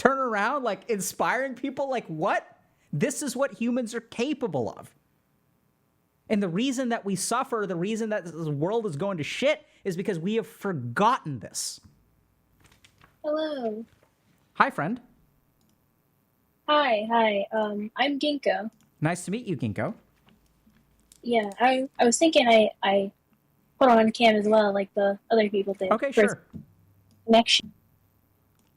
turn around, like inspiring people, like what? This is what humans are capable of. And the reason that we suffer, the reason that this world is going to shit is because we have forgotten this. Hello. Hi, friend. Hi. I'm Ginko. Nice to meet you, Ginko. Yeah, I was thinking I put on cam as well, like the other people did. Okay, sure. Connection.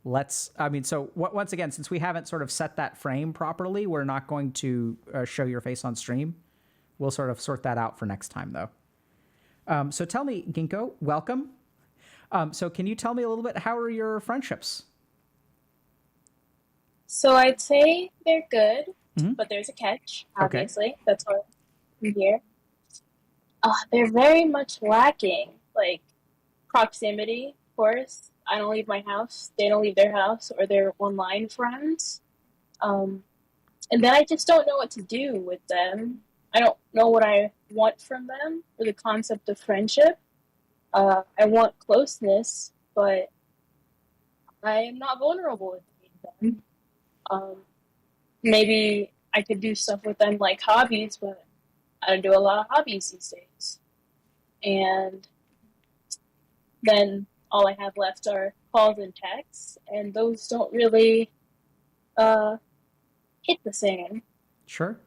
Once again, since we haven't sort of set that frame properly, we're not going to show your face on stream. We'll sort of sort that out for next time, though. So tell me, Ginko, welcome. So can you tell me a little bit, how are your friendships? So I'd say they're good, but there's a catch, obviously. Okay. That's what I'm here. They're very much lacking, like proximity, of course. I don't leave my house, they don't leave their house, or they're online friends. And then I just don't know what to do with them. I don't know what I want from them, or the concept of friendship. I want closeness, but I am not vulnerable with them. Maybe I could do stuff with them like hobbies, but I don't do a lot of hobbies these days. And then all I have left are calls and texts, and those don't really hit the same. Sure.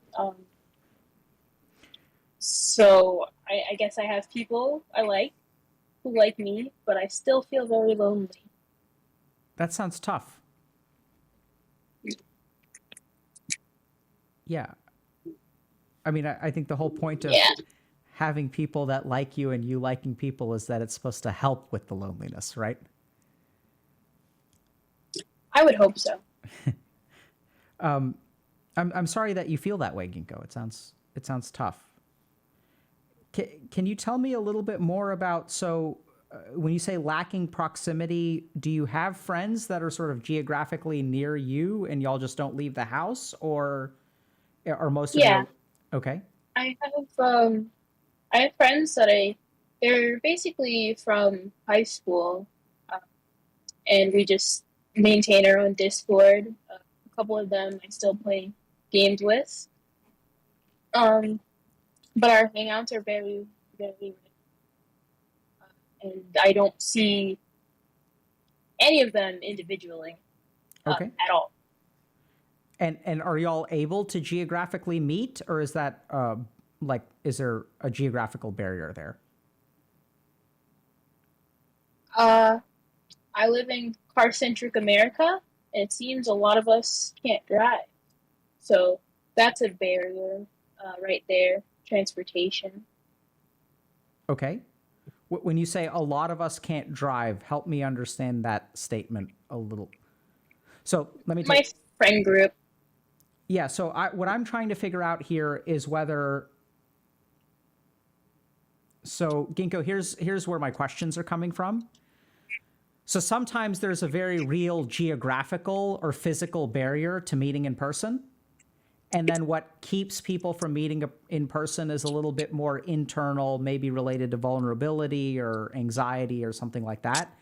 So I guess I have people I like who like me, but I still feel very lonely. That sounds tough. Yeah. I mean, I think the whole point of having people that like you and you liking people is that it's supposed to help with the loneliness, right? I would hope so. I'm sorry that you feel that way, Ginko. It sounds tough. Can you tell me a little bit more about, when you say lacking proximity, do you have friends that are sort of geographically near you and y'all just don't leave the house, or are most of you? Okay. I have friends that they're basically from high school, and we just maintain our own Discord. A couple of them I still play games with. But our hangouts are very, very rare. And I don't see any of them individually at all. And are y'all able to geographically meet, or is that is there a geographical barrier there? I live in car-centric America, and it seems a lot of us can't drive. So that's a barrier right there, transportation. Okay. When you say a lot of us can't drive, help me understand that statement a little. So let me my friend group. Yeah, so what I'm trying to figure out here is whether. So Ginko, here's where my questions are coming from. So sometimes there's a very real geographical or physical barrier to meeting in person. And then what keeps people from meeting in person is a little bit more internal, maybe related to vulnerability or anxiety or something like that.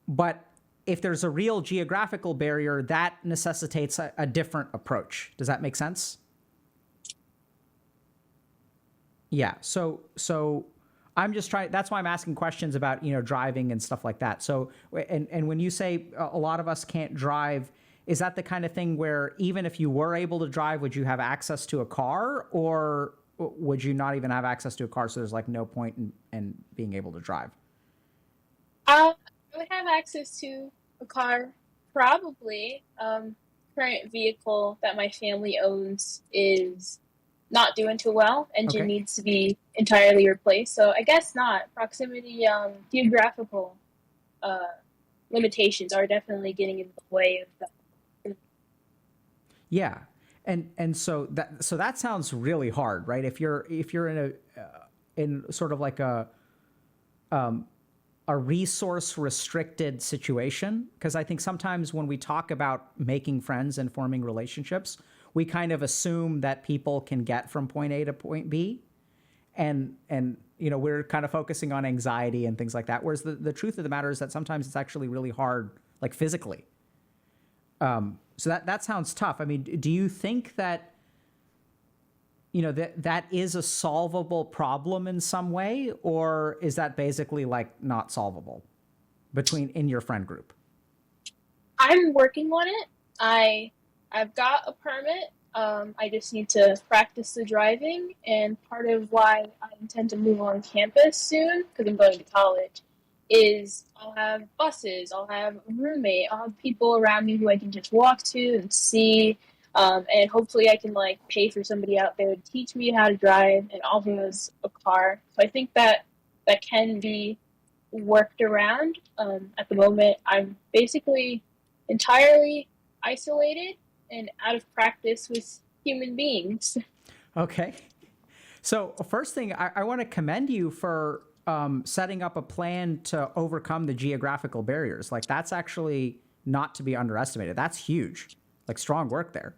But if there's a real geographical barrier, that necessitates a different approach. Does that make sense? Yeah. So I'm just trying. That's why I'm asking questions about, driving and stuff like that. So, and when you say a lot of us can't drive, is that the kind of thing where even if you were able to drive, would you have access to a car, or would you not even have access to a car? So there's like no point in being able to drive. I would have access to a car, probably. Current vehicle that my family owns is not doing too well. Engine needs to be entirely replaced. So I guess not. Proximity, geographical limitations are definitely getting in the way of that. Yeah. And so that sounds really hard, right? If you're in sort of like a resource restricted situation, because I think sometimes when we talk about making friends and forming relationships, we kind of assume that people can get from point A to point B, and we're kind of focusing on anxiety and things like that. Whereas the truth of the matter is that sometimes it's actually really hard, like physically. So that sounds tough. I mean, do you think that, you know, that is a solvable problem in some way, or is that basically like not solvable in your friend group? I'm working on it. I've got a permit. I just need to practice the driving, and part of why I intend to move on campus soon, because I'm going to college, is I'll have buses, I'll have a roommate, I'll have people around me who I can just walk to and see, and hopefully I can like pay for somebody out there to teach me how to drive and also has a car. So I think that can be worked around. At the moment, I'm basically entirely isolated and out of practice with human beings. Okay. So first thing, I want to commend you for setting up a plan to overcome the geographical barriers. Like that's actually not to be underestimated. That's huge. Like strong work there.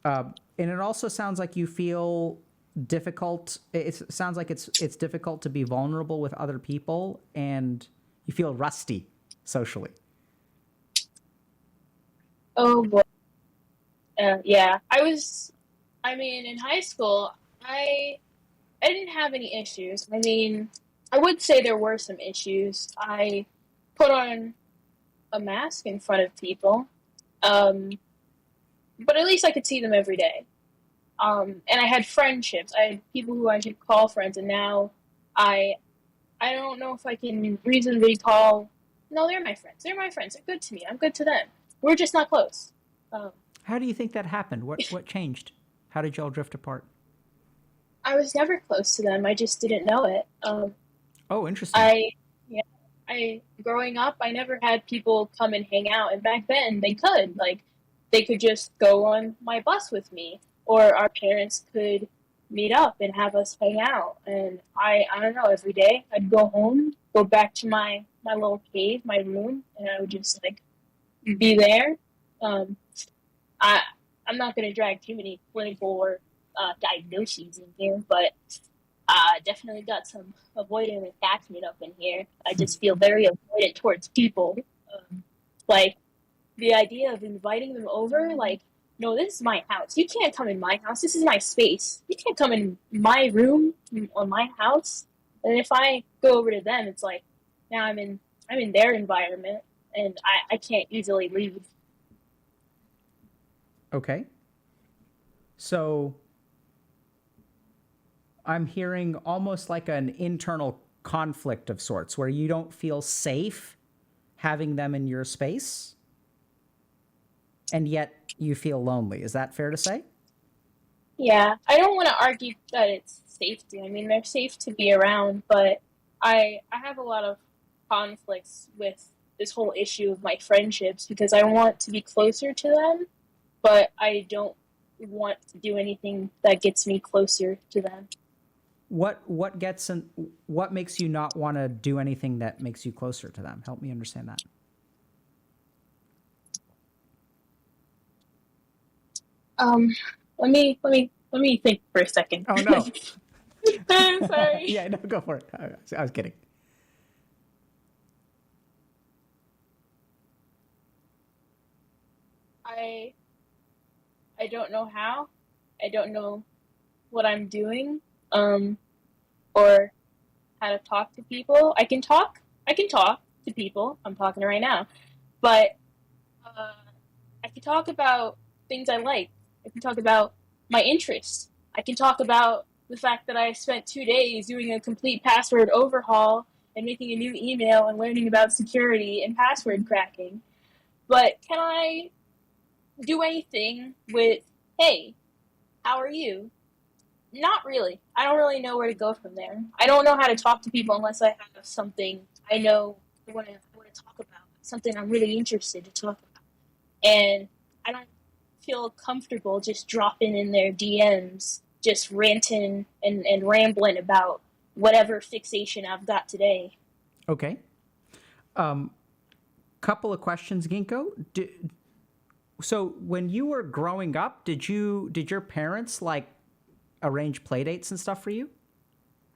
And it also sounds like you feel difficult. It sounds like it's difficult to be vulnerable with other people, and you feel rusty socially. Oh boy. Yeah, I mean, in high school, I didn't have any issues. I mean, I would say there were some issues. I put on a mask in front of people, um, but at least I could see them every day. And I had friendships. I had people who I could call friends, and now I I don't know if I can reasonably call. No, they're my friends. They're my friends. They're good to me. I'm good to them. We're just not close. Um, How do you think that happened? What changed? How did y'all drift apart? I was never close to them. I just didn't know it. Oh, interesting. I yeah. I growing up, I never had people come and hang out, and back then they could they could just go on my bus with me, or our parents could meet up and have us hang out. And I don't know. Every day I'd go home, go back to my little cave, my room, and I would just like be there. Um, I I'm not gonna drag too many clinical or diagnoses in here, but definitely got some avoidant attachment up in here. I just feel very avoidant towards people. Like the idea of inviting them over, like, no, this is my house. You can't come in my house. This is my space. You can't come in my room or my house. And if I go over to them, it's like now I'm in their environment, and I can't easily leave. Okay. So I'm hearing almost like an internal conflict of sorts where you don't feel safe having them in your space, and yet you feel lonely. Is that fair to say? Yeah, I don't want to argue that it's safety. I mean, they're safe to be around, but I have a lot of conflicts with this whole issue of my friendships because I want to be closer to them, but I don't want to do anything that gets me closer to them. What makes you not want to do anything that makes you closer to them? Help me understand that. Um, let me think for a second. Oh no. I'm sorry. Yeah, no, go for it. I was kidding. I I don't know how. I don't know what I'm doing. Or how to talk to people. I can talk to people. I'm talking right now. But uh, I can talk about things I like. I can talk about my interests. I can talk about the fact that I spent 2 days doing a complete password overhaul and making a new email and learning about security and password cracking. But can I do anything with, hey, how are you? Not really. I don't really know where to go from there. I don't know how to talk to people unless I have something I know I want to talk about, something I'm really interested to talk about. And I don't feel comfortable just dropping in their DMs, just ranting and rambling about whatever fixation I've got today. Okay. Couple of questions, Ginko. So when you were growing up, did your parents like arrange play dates and stuff for you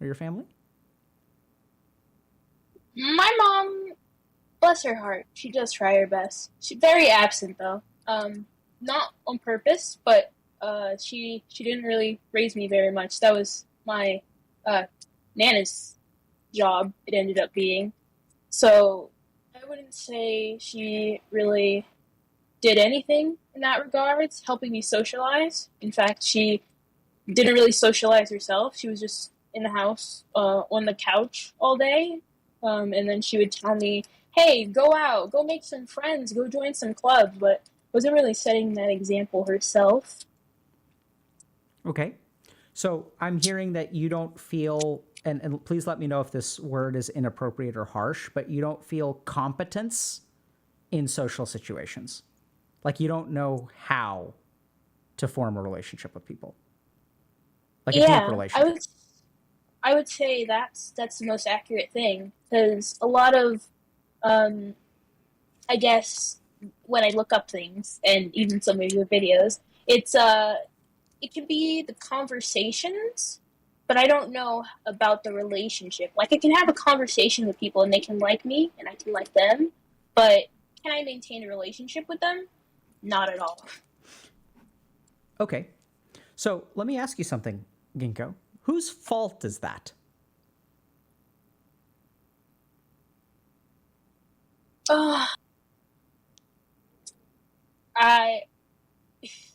or your family? My mom bless her heart, she does try her best. She's very absent though. Not on purpose, but she didn't really raise me very much. That was my Nana's job. It ended up being. So I wouldn't say she really did anything in that regards, helping me socialize. In fact, she didn't really socialize herself. She was just in the house on the couch all day. And then she would tell me, hey, go out, go make some friends, go join some clubs, but wasn't really setting that example herself. Okay. So I'm hearing that you don't feel, and please let me know if this word is inappropriate or harsh, but you don't feel competence in social situations. Like you don't know how to form a relationship with people. Like a deep relationship. I would say that's the most accurate thing, because a lot of I guess when I look up things and even some of your videos, it can be the conversations, but I don't know about the relationship. Like I can have a conversation with people and they can like me and I can like them, but can I maintain a relationship with them? Not at all. Okay. So let me ask you something, Ginko. Whose fault is that? I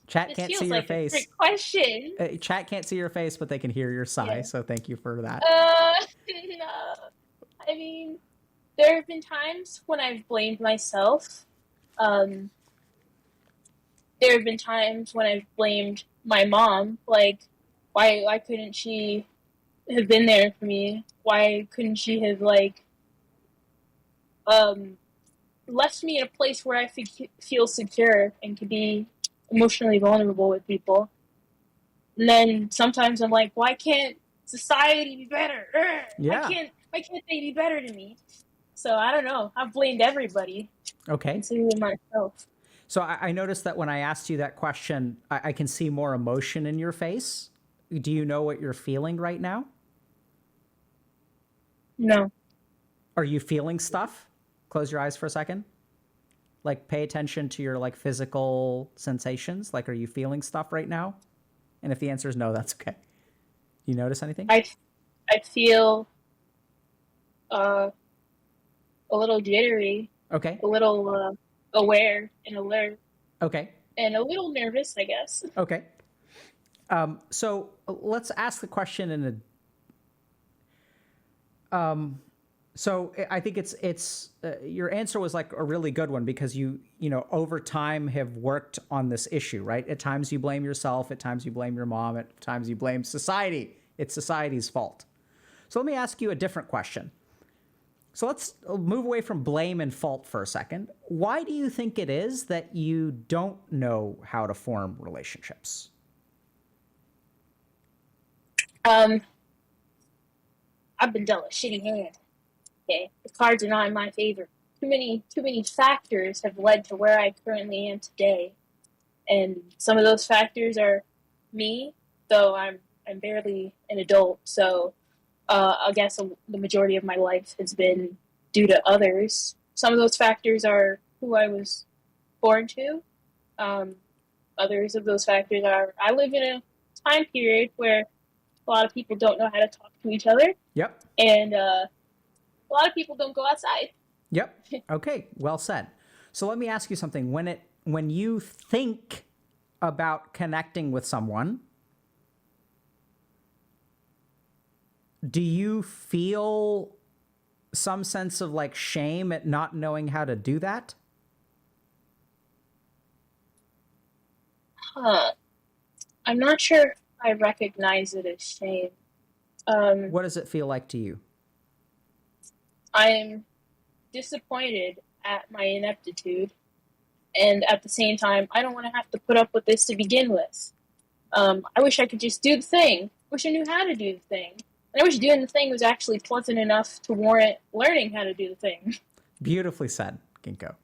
Chat This can't feels see your like a face. trick question. Chat can't see your face, but they can hear your sigh. Yeah. So thank you for that. No. I mean, there have been times when I've blamed myself. Um, there have been times when I've blamed my mom. Like, why couldn't she have been there for me? Why couldn't she have um, left me in a place where I feel secure and could be emotionally vulnerable with people? And then sometimes I'm like, why can't society be better? Yeah. Why can't they be better to me? So I don't know. I've blamed everybody, Okay. including myself. So I noticed that when I asked you that question, I can see more emotion in your face. Do you know what you're feeling right now? No. Are you feeling stuff? Close your eyes for a second. Like pay attention to your like physical sensations. Like, are you feeling stuff right now? And if the answer is no, that's okay. You notice anything? I feel a little jittery. Okay. A little aware and alert. Okay. And a little nervous, I guess. Okay. So let's ask the question in a. So I think it's your answer was like a really good one because you over time have worked on this issue, right? At times you blame yourself, at times you blame your mom, at times you blame society. It's society's fault. So let me ask you a different question. So let's move away from blame and fault for a second. Why do you think it is that you don't know how to form relationships? I've been dealt a shitty hand. Okay, the cards are not in my favor. Too many factors have led to where I currently am today, and some of those factors are me, though I'm barely an adult. So I guess the majority of my life has been due to others. Some of those factors are who I was born to. Others of those factors are I live in a time period where a lot of people don't know how to talk to each other. Yep. And a lot of people don't go outside. Yep. Okay. Well said. So let me ask you something. When you think about connecting with someone, do you feel some sense of like shame at not knowing how to do that? I'm not sure if I recognize it as shame. What does it feel like to you? I'm disappointed at my ineptitude, and at the same time, I don't want to have to put up with this to begin with. I wish I could just do the thing. Wish I knew how to do the thing. And I wish doing the thing was actually pleasant enough to warrant learning how to do the thing. Beautifully said, Ginko.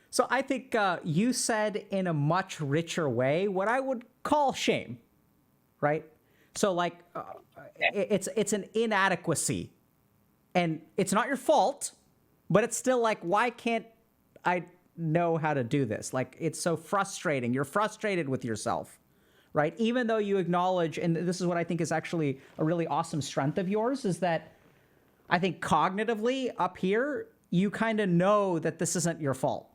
So I think you said in a much richer way what I would call shame, right? So like it's an inadequacy, and it's not your fault, But it's still like, why can't I know how to do this? Like, it's so frustrating. You're frustrated with yourself, right? Even though you acknowledge, and this is what I think is actually a really awesome strength of yours, is that I think cognitively up here, you kind of know that this isn't your fault,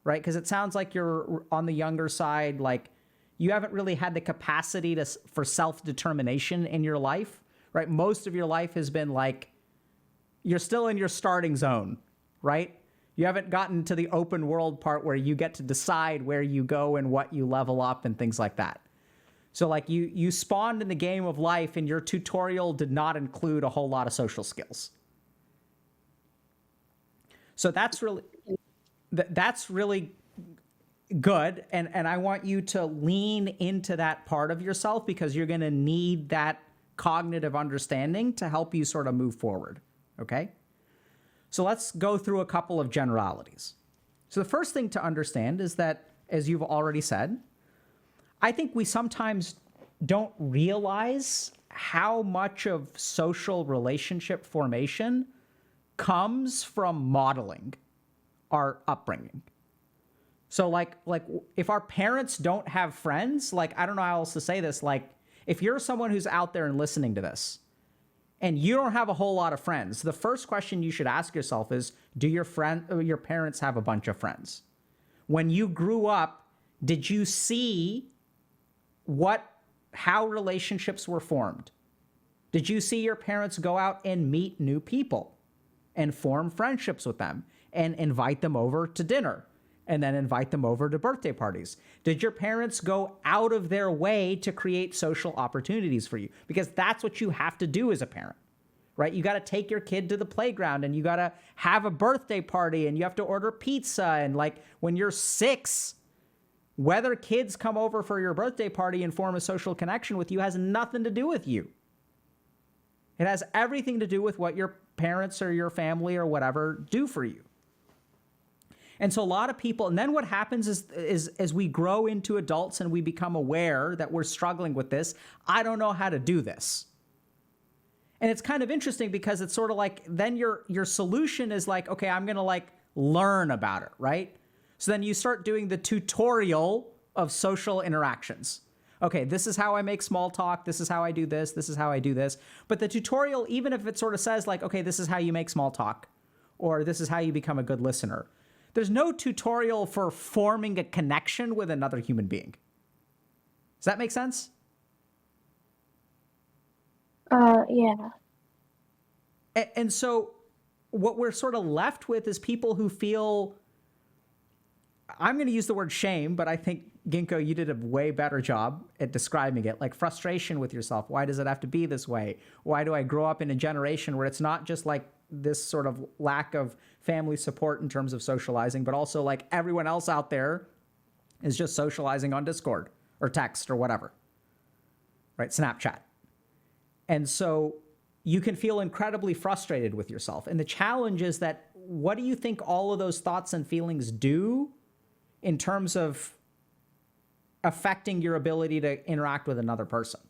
right? Because it sounds like you're on the younger side, like you haven't really had the capacity for self-determination in your life, right? Most of your life has been like, you're still in your starting zone, right? You haven't gotten to the open world part where you get to decide where you go and what you level up and things like that. So like you spawned in the game of life and your tutorial did not include a whole lot of social skills. So that's really good. And I want you to lean into that part of yourself because you're going to need that cognitive understanding to help you sort of move forward. Okay. So let's go through a couple of generalities. So the first thing to understand is that, as you've already said, I think we sometimes don't realize how much of social relationship formation comes from modeling our upbringing. So like if our parents don't have friends, like, I don't know how else to say this, like if you're someone who's out there and listening to this and you don't have a whole lot of friends, the first question you should ask yourself is, do your parents have a bunch of friends? When you grew up, did you see how relationships were formed? Did you see your parents go out and meet new people and form friendships with them and invite them over to dinner and then invite them over to birthday parties? Did your parents go out of their way to create social opportunities for you? Because that's what you have to do as a parent, right? You got to take your kid to the playground and you got to have a birthday party and you have to order pizza. And like when you're 6, whether kids come over for your birthday party and form a social connection with you has nothing to do with you. It has everything to do with what your parents or your family or whatever do for you. And so a lot of people, and then what happens is as we grow into adults and we become aware that we're struggling with this, I don't know how to do this. And it's kind of interesting because it's sort of like, then your solution is like, okay, I'm going to like learn about it, right? So then you start doing the tutorial of social interactions. Okay, this is how I make small talk. This is how I do this. This is how I do this. But the tutorial, even if it sort of says like, okay, this is how you make small talk, or this is how you become a good listener, there's no tutorial for forming a connection with another human being. Does that make sense? Yeah. And so what we're sort of left with is people who feel, I'm going to use the word shame, but I think, Ginko, you did a way better job at describing it, like frustration with yourself. Why does it have to be this way? Why do I grow up in a generation where it's not just like this sort of lack of family support in terms of socializing, but also like everyone else out there is just socializing on Discord or text or whatever, right? Snapchat. And so you can feel incredibly frustrated with yourself. And the challenge is that, what do you think all of those thoughts and feelings do in terms of affecting your ability to interact with another person?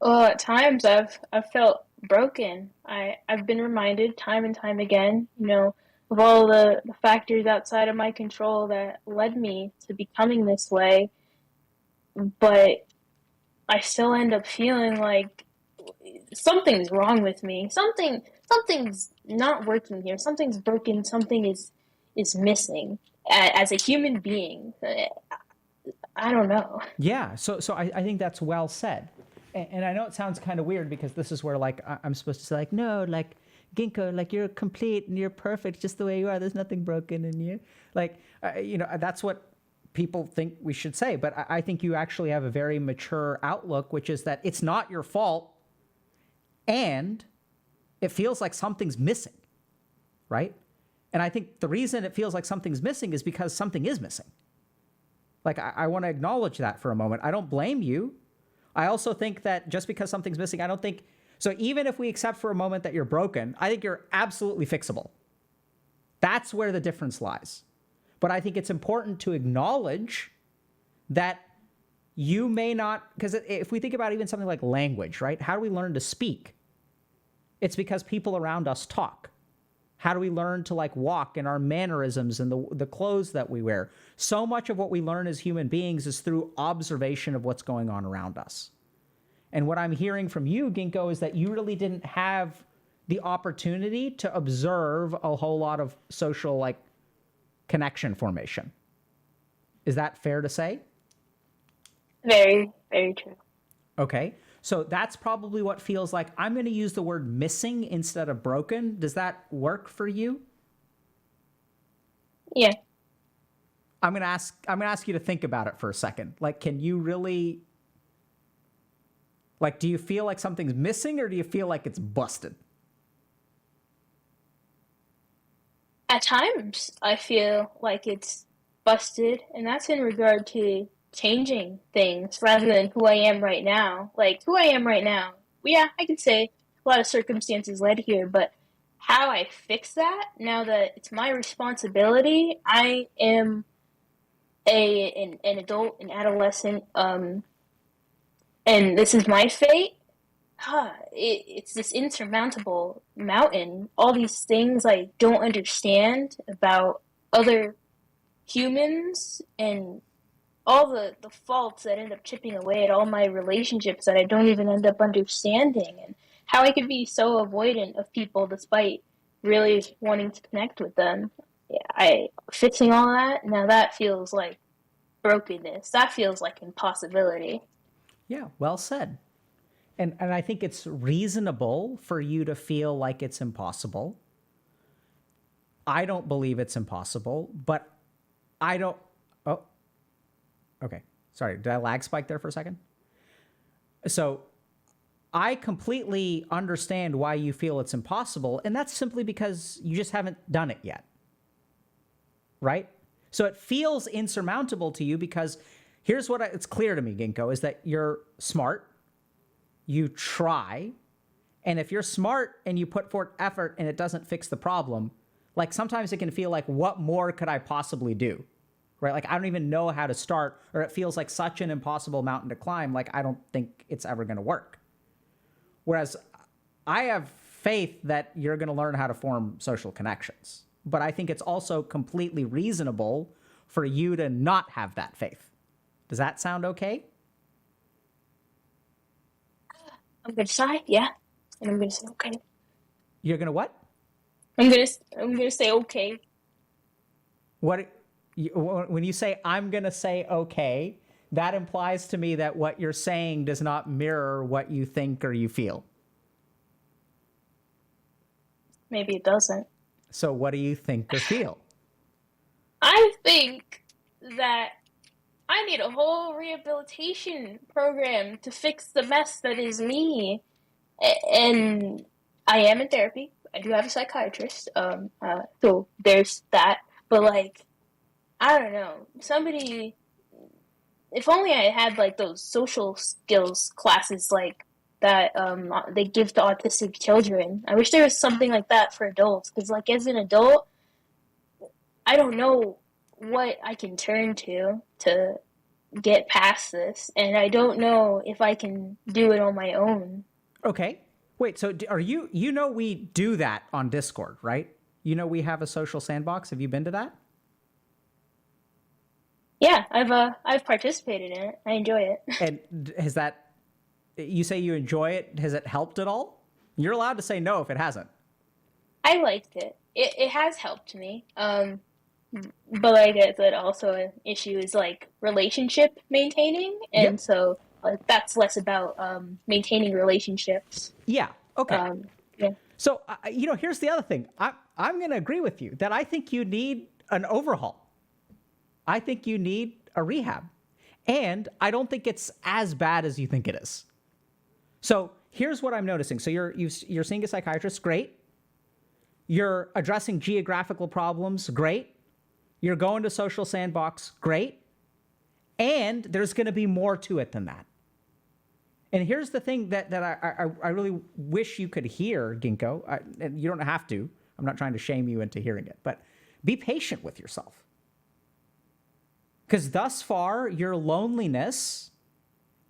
Well, at times I've felt broken. I've been reminded time and time again, of all the factors outside of my control that led me to becoming this way. But I still end up feeling like something's wrong with me. Something's not working here. Something's broken. Something is missing as a human being. I don't know. Yeah. So I think that's well said. And I know it sounds kind of weird because this is where like I'm supposed to say like, no, like Ginko, like you're complete and you're perfect just the way you are. There's nothing broken in you. Like, that's what people think we should say. But I think you actually have a very mature outlook, which is that it's not your fault and it feels like something's missing, right? And I think the reason it feels like something's missing is because something is missing. Like, I want to acknowledge that for a moment. I don't blame you. I also think that just because something's missing, I don't think, so even if we accept for a moment that you're broken, I think you're absolutely fixable. That's where the difference lies. But I think it's important to acknowledge that you may not, because if we think about even something like language, right? How do we learn to speak? It's because people around us talk. How do we learn to like walk in our mannerisms and the clothes that we wear? So much of what we learn as human beings is through observation of what's going on around us. And what I'm hearing from you, Ginko, is that you really didn't have the opportunity to observe a whole lot of social like connection formation. Is that fair to say? Very, very true. Okay. So that's probably what feels like. I'm going to use the word missing instead of broken. Does that work for you? Yeah. I'm going to ask you to think about it for a second. Like, can you really, like, do you feel like something's missing or do you feel like it's busted? At times, I feel like it's busted, and that's in regard to changing things rather than who I am right now. Like, who I am right now, yeah, I can say a lot of circumstances led here, but how I fix that, now that it's my responsibility, I am an adult, an adolescent, and this is my fate. It's this insurmountable mountain. All these things I don't understand about other humans, and all the faults that end up chipping away at all my relationships that I don't even end up understanding, and how I could be so avoidant of people despite really wanting to connect with them. Yeah, fixing all that, now that feels like brokenness. That feels like impossibility. Yeah, well said. And I think it's reasonable for you to feel like it's impossible. I don't believe it's impossible, but I don't. Oh, okay. Sorry. Did I lag spike there for a second? So I completely understand why you feel it's impossible. And that's simply because you just haven't done it yet. Right? So it feels insurmountable to you because here's what it's clear to me, Ginko, is that you're smart. You try, and if you're smart and you put forth effort and it doesn't fix the problem, like sometimes it can feel like, what more could I possibly do? Right? Like I don't even know how to start, or it feels like such an impossible mountain to climb, like I don't think it's ever going to work. Whereas I have faith that you're going to learn how to form social connections, but I think it's also completely reasonable for you to not have that faith. Does that sound okay? I'm gonna sigh, yeah, and I'm gonna say okay. You're gonna what? I'm gonna say okay. What when you say I'm gonna say okay, that implies to me that what you're saying does not mirror what you think or you feel. Maybe it doesn't. So what do you think or feel? I think that I need a whole rehabilitation program to fix the mess that is me. And I am in therapy. I do have a psychiatrist. So there's that. But like, I don't know. Somebody, if only I had like those social skills classes like that they give to autistic children. I wish there was something like that for adults. Because like as an adult, I don't know what I can turn to get past this, and I don't know if I can do it on my own. Okay. Wait, so are you we do that on Discord, right? You know we have a social sandbox. Have you been to that? Yeah, I've participated in it. I enjoy it. And has that, you say you enjoy it, has it helped at all? You're allowed to say no if it hasn't. I liked it. It has helped me. But like I said, also an issue is like relationship maintaining, and so like that's less about maintaining relationships. Yeah. Okay. Yeah. So here's the other thing. I'm going to agree with you that I think you need an overhaul. I think you need a rehab, and I don't think it's as bad as you think it is. So here's what I'm noticing. So you're seeing a psychiatrist, great. You're addressing geographical problems, great. You're going to social sandbox, great. And there's going to be more to it than that. And here's the thing that I really wish you could hear, Ginko. And you don't have to. I'm not trying to shame you into hearing it. But be patient with yourself. Because thus far, your loneliness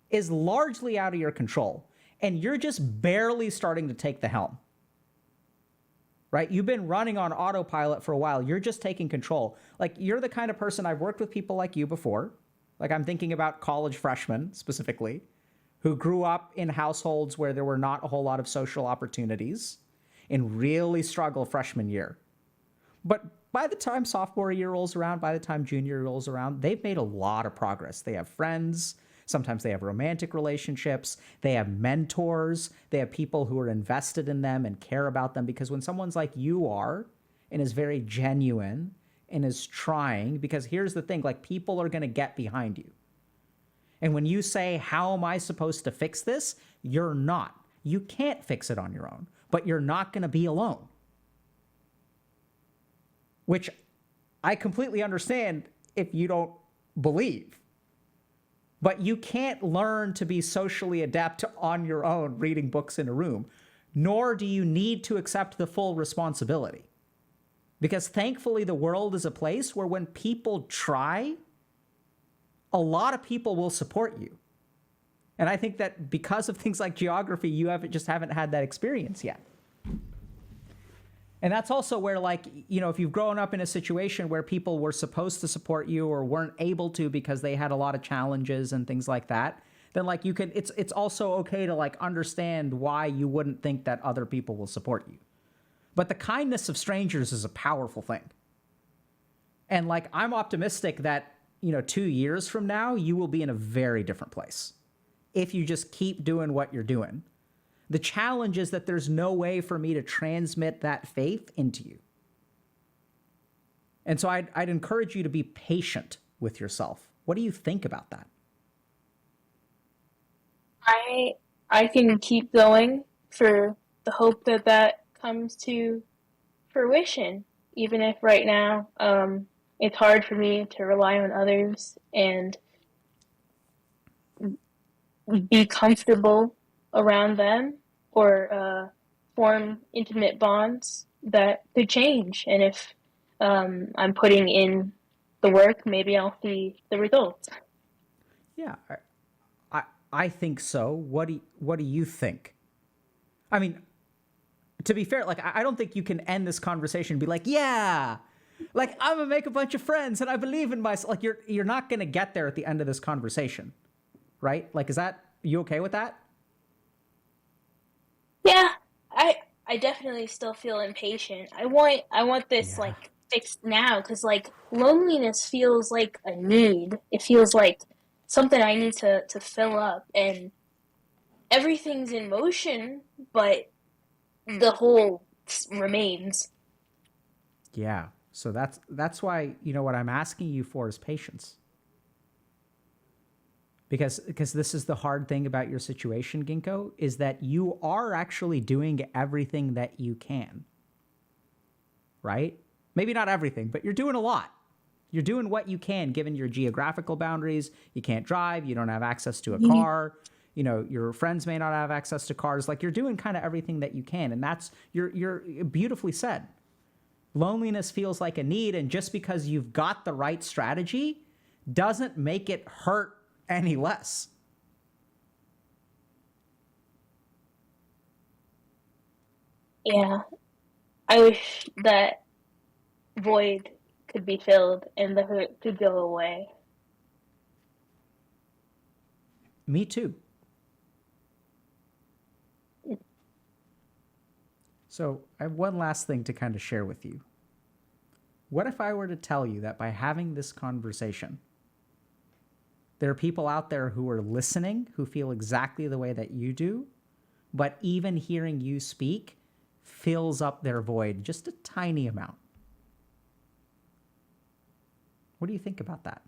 is largely out of your control. And you're just barely starting to take the helm. right? You've been running on autopilot for a while. You're just taking control. Like, you're the kind of person, I've worked with people like you before. Like, I'm thinking about college freshmen specifically who grew up in households where there were not a whole lot of social opportunities and really struggle freshman year. But by the time sophomore year rolls around, by the time junior year rolls around, they've made a lot of progress. They have friends. Sometimes they have romantic relationships. They have mentors. They have people who are invested in them and care about them. Because when someone's like you are and is very genuine and is trying, because here's the thing, like, people are going to get behind you. And when you say, how am I supposed to fix this? You're not. You can't fix it on your own, but you're not going to be alone. Which I completely understand if you don't believe. But you can't learn to be socially adept on your own reading books in a room, nor do you need to accept the full responsibility. Because thankfully, the world is a place where when people try, a lot of people will support you. And I think that because of things like geography, you haven't had that experience yet. And that's also where, like, you know, if you've grown up in a situation where people were supposed to support you or weren't able to because they had a lot of challenges and things like that, then, like, you can, it's also okay to, like, understand why you wouldn't think that other people will support you. But the kindness of strangers is a powerful thing. And, like, I'm optimistic that, you know, 2 years from now, you will be in a very different place if you just keep doing what you're doing. The challenge is that there's no way for me to transmit that faith into you. And so I'd encourage you to be patient with yourself. What do you think about that? I can keep going for the hope that that comes to fruition, even if right now it's hard for me to rely on others and be comfortable around them or form intimate bonds that could change. And if I'm putting in the work, maybe I'll see the results. Yeah, I think so. What do you think? I mean, to be fair, like, I don't think you can end this conversation and be like, yeah, like, I'm gonna make a bunch of friends and I believe in myself. Like, you're not gonna get there at the end of this conversation, right? Like, you okay with that? Yeah, I definitely still feel impatient. I want this Yeah. like fixed now because like loneliness feels like a need. It feels like something I need to fill up, and everything's in motion, but the whole remains. Yeah. So that's why, you know, what I'm asking you for is patience. Because this is the hard thing about your situation, Ginko, is that you are actually doing everything that you can. Right? Maybe not everything, but you're doing a lot. You're doing what you can given your geographical boundaries. You can't drive, you don't have access to a car. You know, your friends may not have access to cars. Like, you're doing kind of everything that you can, and that's you're beautifully said. Loneliness feels like a need, and just because you've got the right strategy doesn't make it hurt any less. Yeah, I wish that void could be filled and the hurt could go away. Me too. So I have one last thing to kind of share with you. What if I were to tell you that by having this conversation, there are people out there who are listening, who feel exactly the way that you do, but even hearing you speak fills up their void just a tiny amount? What do you think about that?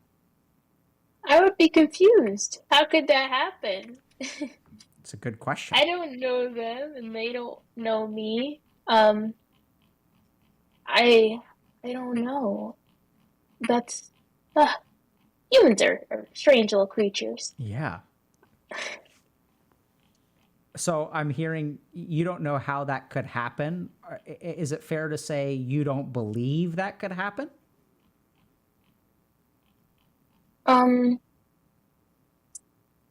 I would be confused. How could that happen? It's a good question. I don't know them and they don't know me. Um, I I don't know. That's uh, humans are strange little creatures. Yeah. So I'm hearing you don't know how that could happen. Is it fair to say you don't believe that could happen? Um,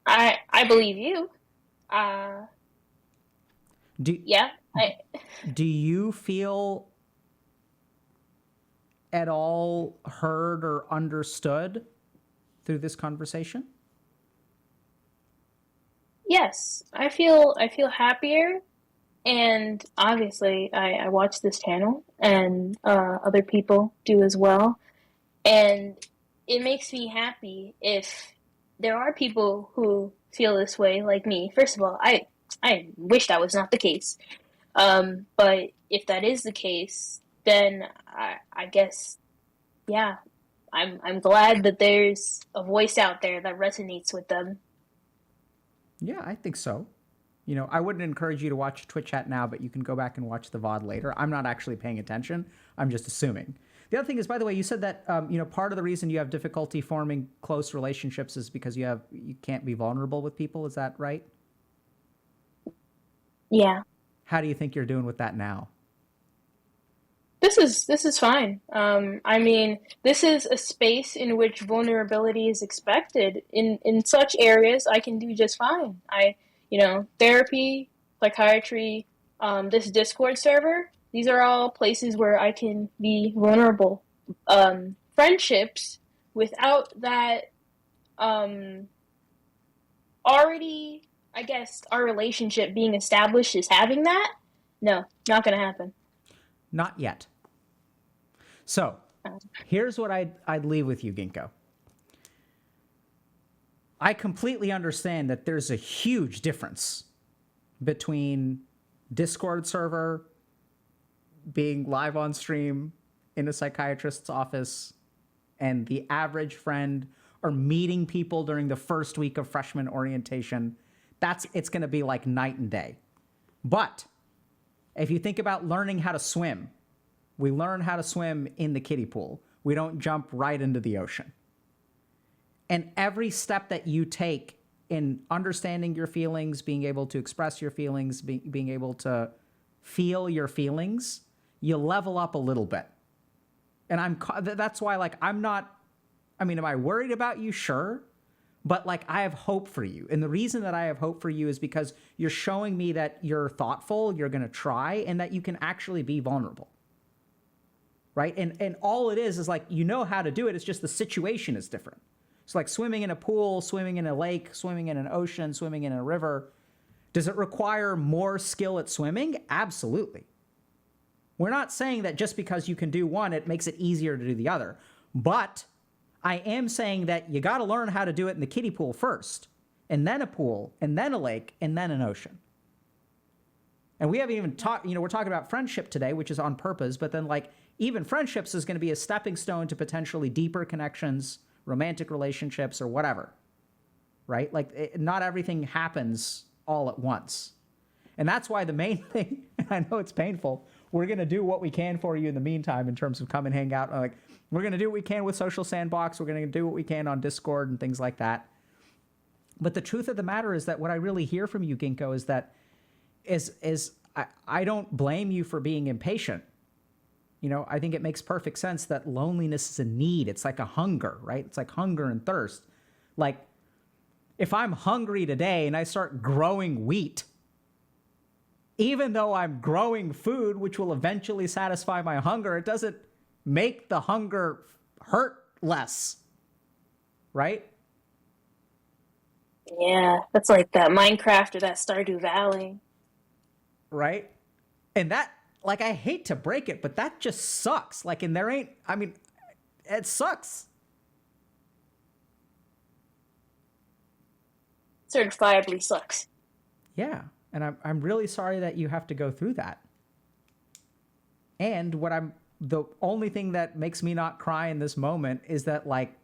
I believe you. Uh, Do yeah. I Do you feel at all heard or understood through this conversation? yes, I feel happier, and obviously I watch this channel, and other people do as well, and it makes me happy if there are people who feel this way like me. First of all, I wish that was not the case. But if that is the case, then I guess, yeah, I'm glad that there's a voice out there that resonates with them. Yeah, I think so. You know, I wouldn't encourage you to watch Twitch chat now, but you can go back and watch the VOD later. I'm not actually paying attention. I'm just assuming. The other thing is, by the way, you said that you know, part of the reason you have difficulty forming close relationships is because you can't be vulnerable with people. Is that right? Yeah, How do you think you're doing with that now? this is fine. I mean, this is a space in which vulnerability is expected. In such areas, I can do just fine. You know, therapy, psychiatry, this Discord server. These are all places where I can be vulnerable. Friendships without that, already, I guess, our relationship being established is having that. No, not gonna happen. Not yet. So here's what I'd leave with you, Ginko. I completely understand that there's a huge difference between Discord server, being live on stream in a psychiatrist's office, and the average friend, or meeting people during the first week of freshman orientation. It's going to be like night and day. But if you think about learning how to swim, we learn how to swim in the kiddie pool. We don't jump right into the ocean. And every step that you take in understanding your feelings, being able to express your feelings, being able to feel your feelings, you level up a little bit. And that's why, like, I'm not, I mean, am I worried about you? Sure. But like, I have hope for you. And the reason that I have hope for you is because you're showing me that you're thoughtful, you're going to try, and that you can actually be vulnerable. Right? And all it is like, you know how to do it. It's just the situation is different. It's like swimming in a pool, swimming in a lake, swimming in an ocean, swimming in a river. Does it require more skill at swimming? Absolutely. We're not saying that just because you can do one, it makes it easier to do the other. But I am saying that you got to learn how to do it in the kiddie pool first, and then a pool, and then a lake, and then an ocean. And we haven't even talked, you know, we're talking about friendship today, which is on purpose, but then like even friendships is going to be a stepping stone to potentially deeper connections, romantic relationships, or whatever, right? Like not everything happens all at once. And that's why the main thing, and I know it's painful, we're going to do what we can for you in the meantime in terms of come and hang out. Like, we're going to do what we can with Social Sandbox. We're going to do what we can on Discord and things like that. But the truth of the matter is that what I really hear from you, Ginko, is that I don't blame you for being impatient. You know, I think it makes perfect sense that loneliness is a need. It's like a hunger, right? It's like hunger and thirst. Like, if I'm hungry today and I start growing wheat, even though I'm growing food, which will eventually satisfy my hunger, it doesn't make the hunger hurt less, right? Yeah, that's like that Minecraft or that Stardew Valley. Right? And that, like, I hate to break it, but that just sucks. Like, and there ain't, I mean, it sucks. Certifiably sucks. Yeah. And I'm really sorry that you have to go through that. And the only thing that makes me not cry in this moment is that, like,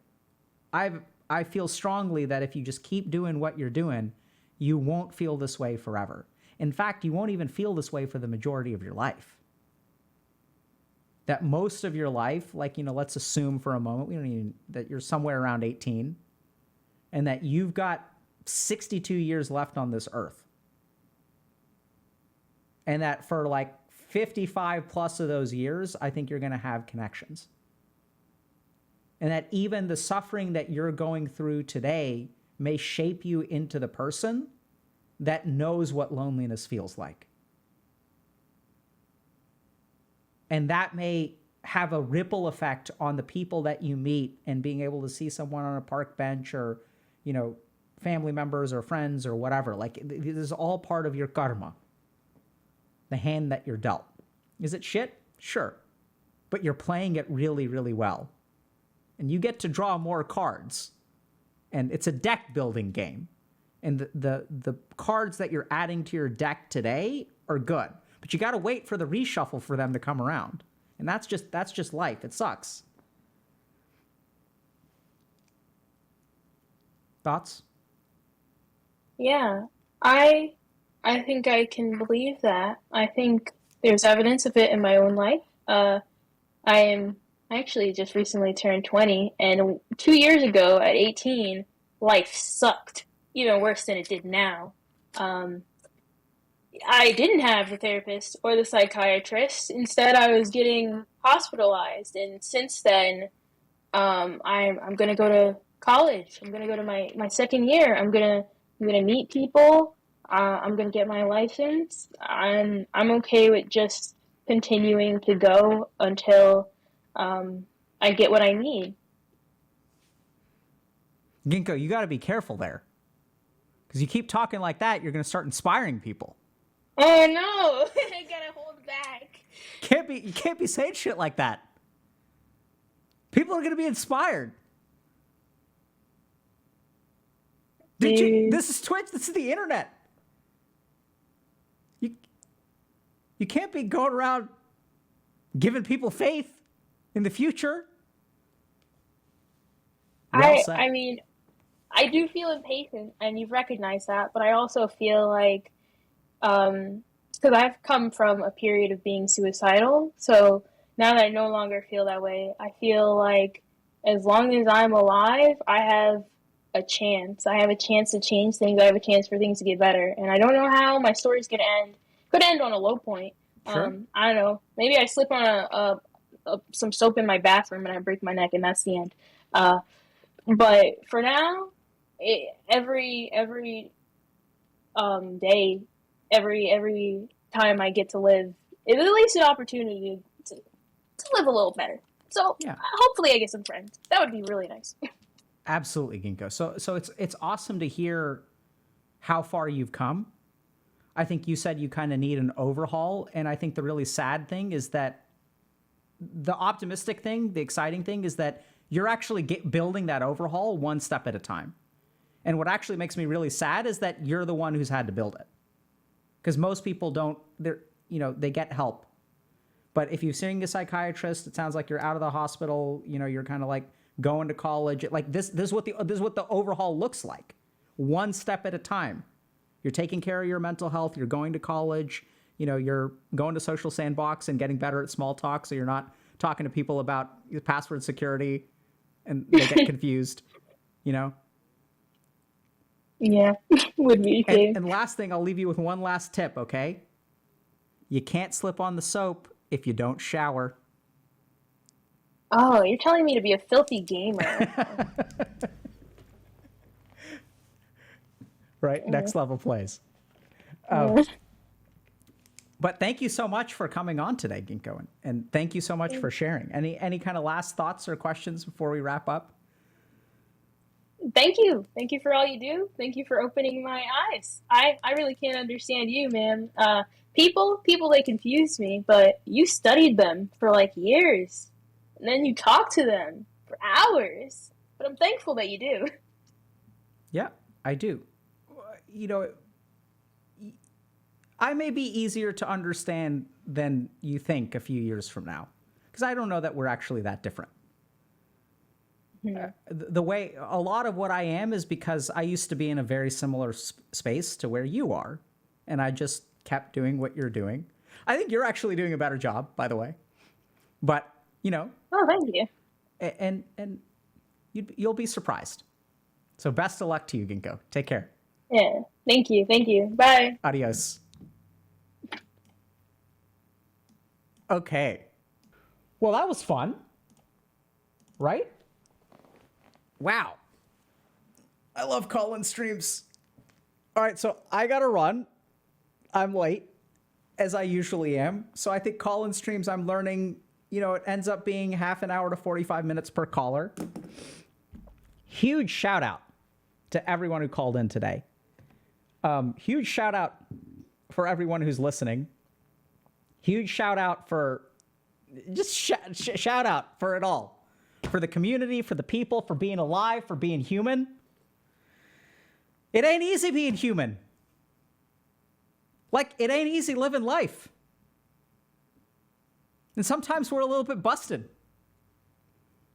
I feel strongly that if you just keep doing what you're doing, you won't feel this way forever. In fact, you won't even feel this way for the majority of your life. That most of your life, like, you know, let's assume for a moment, that you're somewhere around 18 and that you've got 62 years left on this earth. And that for like 55 plus of those years, I think you're going to have connections. And that even the suffering that you're going through today may shape you into the person that knows what loneliness feels like. and that may have a ripple effect on the people that you meet, and being able to see someone on a park bench, or, you know, family members or friends or whatever. Like, this is all part of your karma, the hand that you're dealt. Is it shit? Sure. But you're playing it really, really well. And you get to draw more cards. And it's a deck building game. And the cards that you're adding to your deck today are good. But you got to wait for the reshuffle for them to come around. And that's just life. It sucks. Thoughts? Yeah, I think I can believe that. I think there's evidence of it in my own life. I actually just recently turned 20, and 2 years ago at 18, life sucked even worse than it did now. I didn't have the therapist or the psychiatrist. Instead, I was getting hospitalized, and since then, I'm gonna go to college. I'm gonna go to my second year. I'm gonna meet people. I'm gonna get my license. I'm okay with just continuing to go until I get what I need. Ginko, you got to be careful there. Because you keep talking like that, you're going to start inspiring people. Oh no! I gotta hold back. You can't be saying shit like that. People are going to be inspired. This is Twitch. This is the internet. You can't be going around giving people faith in the future. I mean, I do feel impatient, and you've recognized that, but I also feel like, because I've come from a period of being suicidal, so now that I no longer feel that way, I feel like as long as I'm alive, I have a chance. I have a chance to change things. I have a chance for things to get better, and I don't know how my story's going to end. Could end on a low point. Sure. I don't know. Maybe I slip on some soap in my bathroom and I break my neck, and that's the end. But for now, every day, every time I get to live, it's at least an opportunity to live a little better. So yeah. Hopefully I get some friends. That would be really nice. Absolutely, Ginko. So it's awesome to hear how far you've come. I think you said you kind of need an overhaul, and I think the really sad thing is that the optimistic thing, the exciting thing, is that you're actually building that overhaul one step at a time. And what actually makes me really sad is that you're the one who's had to build it. Because most people don't, they get help. But if you're seeing a psychiatrist, it sounds like you're out of the hospital, you're kind of like going to college. Like this is what the overhaul looks like. One step at a time. You're taking care of your mental health, you're going to college, you're going to Social Sandbox and getting better at small talk, so you're not talking to people about password security and they get confused, Yeah, would be okay. And last thing, I'll leave you with one last tip, okay? You can't slip on the soap if you don't shower. Oh, you're telling me to be a filthy gamer. Right? Next level plays. But thank you so much for coming on today, Ginko. And thank you so much for sharing. Any kind of last thoughts or questions before we wrap up? Thank you. Thank you for all you do. Thank you for opening my eyes. I really can't understand you, man. People, they confuse me, but you studied them for like years. And then you talk to them for hours. But I'm thankful that you do. Yeah, I do. I may be easier to understand than you think a few years from now, because I don't know that we're actually that different. The way a lot of what I am is because I used to be in a very similar space to where you are, and I just kept doing what you're doing. I think you're actually doing a better job, by the way. But Oh, thank you. And you'll be surprised. So best of luck to you, Ginko. Take care. Yeah. Thank you. Thank you. Bye. Adios. Okay. Well, that was fun. Right? Wow. I love call-in streams. All right, so I got to run. I'm late. as I usually am. So I think call-in streams, I'm learning, it ends up being half an hour to 45 minutes per caller. Huge shout out to everyone who called in today. Huge shout out for everyone who's listening. Huge shout out for just shout out for it all. For the community, for the people, for being alive, for being human. It ain't easy being human. Like, it ain't easy living life. And sometimes we're a little bit busted.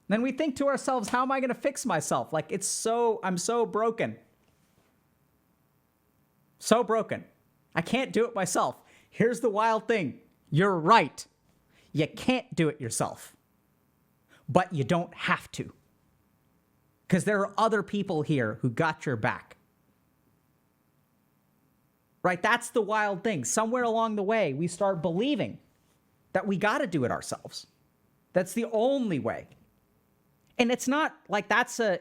Then we think to ourselves, how am I going to fix myself? Like, I'm so broken. So broken. I can't do it myself. Here's the wild thing. You're right. You can't do it yourself. But you don't have to. Because there are other people here who got your back. Right? That's the wild thing. Somewhere along the way, we start believing that we got to do it ourselves. That's the only way. And it's not like that's an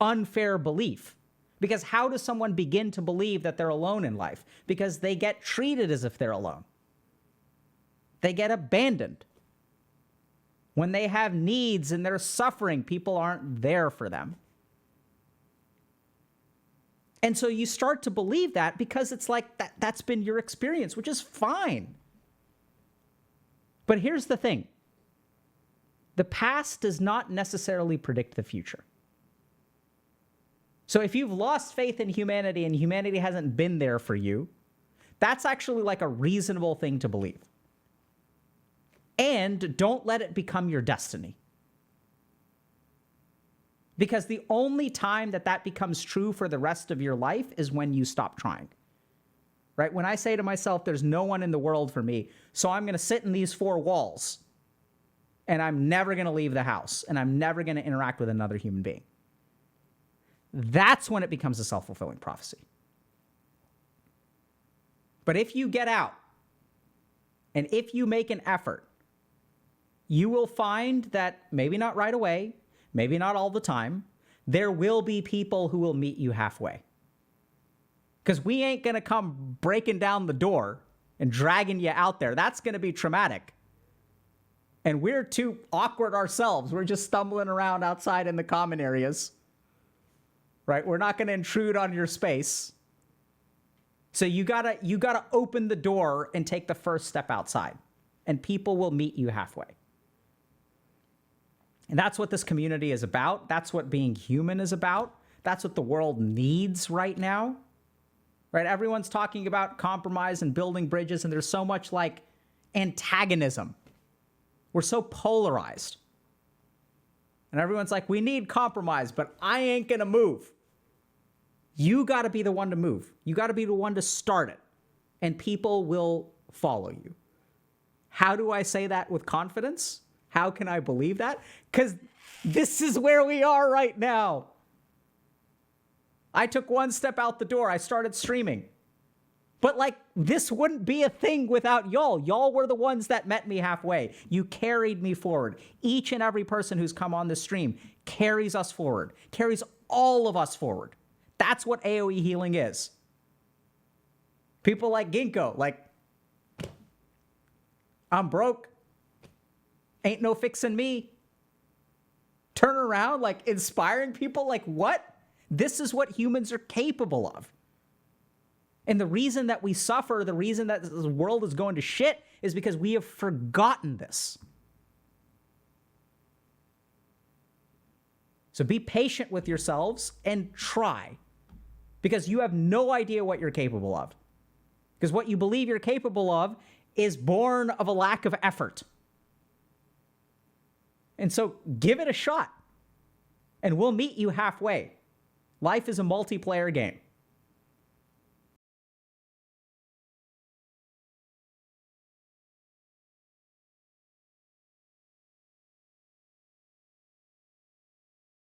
unfair belief. Because how does someone begin to believe that they're alone in life? Because they get treated as if they're alone. They get abandoned. When they have needs and they're suffering, people aren't there for them. And so you start to believe that because it's like that's been your experience, which is fine. But here's the thing. The past does not necessarily predict the future. So if you've lost faith in humanity and humanity hasn't been there for you, that's actually like a reasonable thing to believe. And don't let it become your destiny. Because the only time that becomes true for the rest of your life is when you stop trying. Right? When I say to myself, there's no one in the world for me, so I'm going to sit in these four walls, and I'm never going to leave the house, and I'm never going to interact with another human being. That's when it becomes a self-fulfilling prophecy. But if you get out, and if you make an effort, you will find that maybe not right away, maybe not all the time, there will be people who will meet you halfway. Because we ain't going to come breaking down the door and dragging you out there. That's going to be traumatic. And we're too awkward ourselves. We're just stumbling around outside in the common areas. Right? We're not going to intrude on your space. So you gotta open the door and take the first step outside. And people will meet you halfway. And that's what this community is about. That's what being human is about. That's what the world needs right now. Right? Everyone's talking about compromise and building bridges, and there's so much like antagonism. We're so polarized. And everyone's like, we need compromise, but I ain't gonna move. You gotta be the one to move. You gotta be the one to start it. And people will follow you. How do I say that with confidence? How can I believe that? Because this is where we are right now. I took one step out the door. I started streaming. But like, this wouldn't be a thing without y'all. Y'all were the ones that met me halfway. You carried me forward. Each and every person who's come on this stream carries us forward, carries all of us forward. That's what AoE healing is. People like Ginko, like, I'm broke. Ain't no fixing me. Turn around, like inspiring people, like what? This is what humans are capable of. And the reason that we suffer, the reason that this world is going to shit is because we have forgotten this. So be patient with yourselves and try. Because you have no idea what you're capable of. Because what you believe you're capable of is born of a lack of effort. And so give it a shot. And we'll meet you halfway. Life is a multiplayer game.